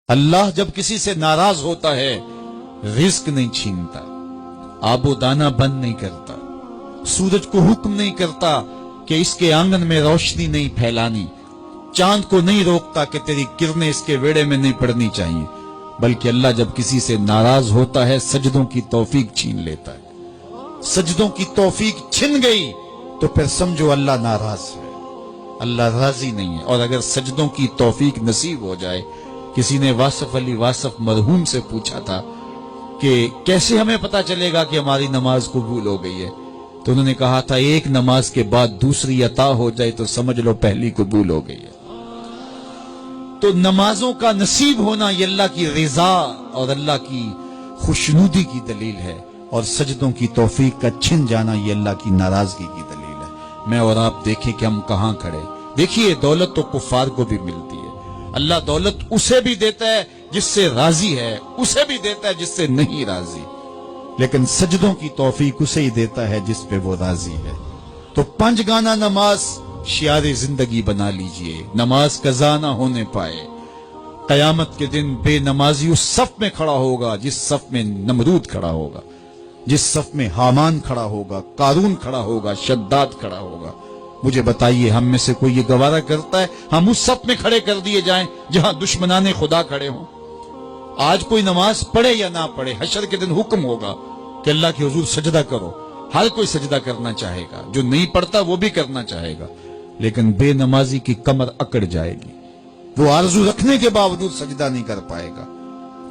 اللہ جب کسی سے ناراض ہوتا ہے رزق نہیں چھینتا، آب و دانہ بند نہیں کرتا، سورج کو حکم نہیں کرتا کہ اس کے آنگن میں روشنی نہیں پھیلانی، چاند کو نہیں روکتا کہ تیری کرنیں اس کے ویڑے میں نہیں پڑنی چاہیے، بلکہ اللہ جب کسی سے ناراض ہوتا ہے سجدوں کی توفیق چھین لیتا ہے۔ سجدوں کی توفیق چھن گئی تو پھر سمجھو اللہ ناراض ہے، اللہ راضی نہیں ہے۔ اور اگر سجدوں کی توفیق نصیب ہو جائے، کسی نے واصف علی واصف مرحوم سے پوچھا تھا کہ کیسے ہمیں پتا چلے گا کہ ہماری نماز قبول ہو گئی ہے، تو انہوں نے کہا تھا ایک نماز کے بعد دوسری عطا ہو جائے تو سمجھ لو پہلی قبول ہو گئی ہے۔ تو نمازوں کا نصیب ہونا یہ اللہ کی رضا اور اللہ کی خوشنودی کی دلیل ہے، اور سجدوں کی توفیق کا چھن جانا یہ اللہ کی ناراضگی کی دلیل ہے۔ میں اور آپ دیکھیں کہ ہم کہاں کھڑے۔ دیکھیے دولت تو کفار کو بھی ملتی ہے، اللہ دولت اسے بھی دیتا ہے جس سے راضی ہے، اسے بھی دیتا ہے جس سے نہیں راضی، لیکن سجدوں کی توفیق اسے ہی دیتا ہے جس پہ وہ راضی ہے۔ تو 5 گانا نماز شعار زندگی بنا لیجئے، نماز قضا نہ ہونے پائے۔ قیامت کے دن بے نمازی اس صف میں کھڑا ہوگا جس صف میں نمرود کھڑا ہوگا، جس صف میں حامان کھڑا ہوگا، قارون کھڑا ہوگا، شداد کھڑا ہوگا۔ مجھے بتائیے ہم میں سے کوئی یہ گوارا کرتا ہے ہم اس صف میں کھڑے کر دیے جائیں جہاں دشمنان خدا کھڑے ہوں؟ آج کوئی نماز پڑھے یا نہ پڑھے، حشر کے دن حکم ہوگا کہ اللہ کے حضور سجدہ کرو۔ ہر کوئی سجدہ کرنا چاہے گا، جو نہیں پڑھتا وہ بھی کرنا چاہے گا، لیکن بے نمازی کی کمر اکڑ جائے گی، وہ آرزو رکھنے کے باوجود سجدہ نہیں کر پائے گا۔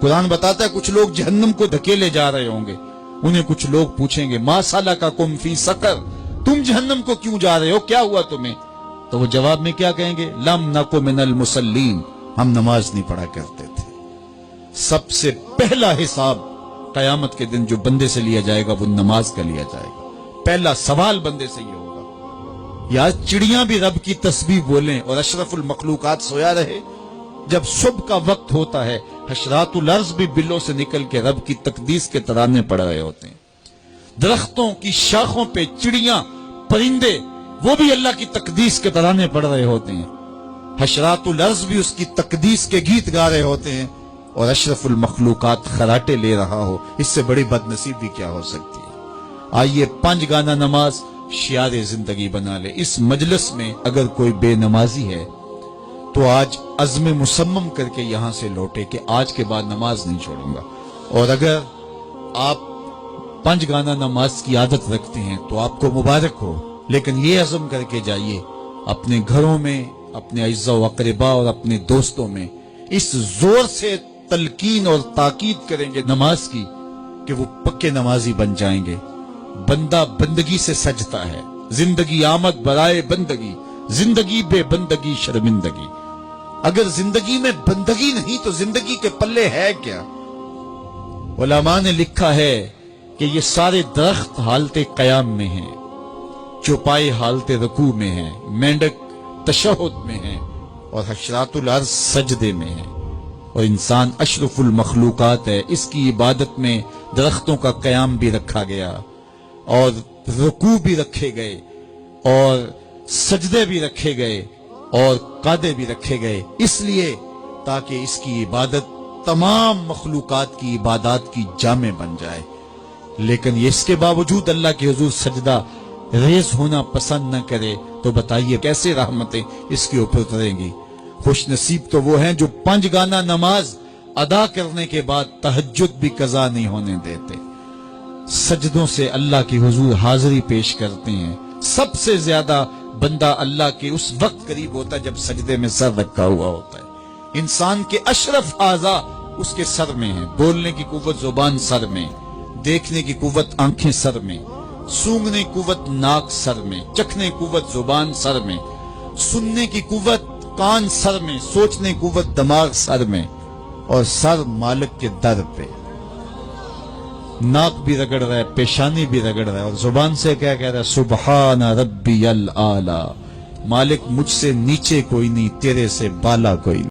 قرآن بتاتا ہے کچھ لوگ جہنم کو دھکیلے جا رہے ہوں گے، انہیں کچھ لوگ پوچھیں گے ما سلککم فی سقر، تم جہنم کو کیوں جا رہے ہو، کیا ہوا تمہیں؟ تو وہ جواب میں کیا کہیں گے؟ لم نک من المصلین، ہم نماز نہیں پڑھا کرتے تھے۔ سب سے پہلا حساب قیامت کے دن جو بندے سے لیا جائے گا وہ نماز کا لیا جائے گا۔ پہلا سوال بندے سے یہ ہوگا۔ یا چڑیاں بھی رب کی تسبیح بولیں اور اشرف المخلوقات سویا رہے، جب صبح کا وقت ہوتا ہے حشرات الارض بھی بلوں سے نکل کے رب کی تقدیس کے ترانے پڑھ رہے ہوتے ہیں۔ درختوں کی شاخوں پہ چڑیاں پرندے وہ بھی اللہ کی تقدیس کے ترانے پڑھ رہے ہوتے ہیں، حشرات الارض بھی اس کی تقدیس کے گیت گا رہے ہوتے ہیں، اور اشرف المخلوقات خراٹے لے رہا ہو، اس سے بڑی بد نصیبی کیا ہو سکتی ہے؟ آئیے 5 گانا نماز شعار زندگی بنا لے۔ اس مجلس میں اگر کوئی بے نمازی ہے تو آج عزم مصمم کر کے یہاں سے لوٹے کہ آج کے بعد نماز نہیں چھوڑوں گا۔ اور اگر آپ 5 گانا نماز کی عادت رکھتے ہیں تو آپ کو مبارک ہو، لیکن یہ عزم کر کے جائیے اپنے گھروں میں، اپنے اعزاء و اقرباء اور اپنے دوستوں میں اس زور سے تلقین اور تاکید کریں گے نماز کی کہ وہ پکے نمازی بن جائیں گے۔ بندہ بندگی سے سجتا ہے، زندگی آمد برائے بندگی، زندگی بے بندگی شرمندگی۔ اگر زندگی میں بندگی نہیں تو زندگی کے پلے ہے کیا؟ علماء نے لکھا ہے کہ یہ سارے درخت حالت قیام میں ہیں، چوپائے حالت رکوع میں ہیں، مینڈک تشہد میں ہیں، اور حشرات الارض سجدے میں ہیں، اور انسان اشرف المخلوقات ہے۔ اس کی عبادت میں درختوں کا قیام بھی رکھا گیا، اور رکوع بھی رکھے گئے، اور سجدے بھی رکھے گئے، اور قعدے بھی رکھے گئے، اس لیے تاکہ اس کی عبادت تمام مخلوقات کی عبادات کی جامع بن جائے۔ لیکن اس کے باوجود اللہ کے حضور سجدہ ریز ہونا پسند نہ کرے تو بتائیے کیسے رحمتیں اس کے اوپر اتریں گی؟ خوش نصیب تو وہ ہیں جو 5 گانا نماز ادا کرنے کے بعد تہجد بھی قضا نہیں ہونے دیتے، سجدوں سے اللہ کے حضور حاضری پیش کرتے ہیں۔ سب سے زیادہ بندہ اللہ کے اس وقت قریب ہوتا ہے جب سجدے میں سر رکھا ہوا ہوتا ہے۔ انسان کے اشرف اعضاء اس کے سر میں ہیں، بولنے کی قوت زبان سر میں، دیکھنے کی قوت آنکھیں سر میں، سونگنے کی قوت ناک سر میں، چکھنے کی قوت زبان سر میں، سننے کی قوت کان سر میں، سوچنے کی قوت دماغ سر میں، اور سر مالک کے در پہ۔ ناک بھی رگڑ رہا ہے، پیشانی بھی رگڑ رہا ہے، اور زبان سے کیا کہہ رہا ہے؟ سبحان ربی الاعلی، مالک مجھ سے نیچے کوئی نہیں، تیرے سے بالا کوئی نہیں۔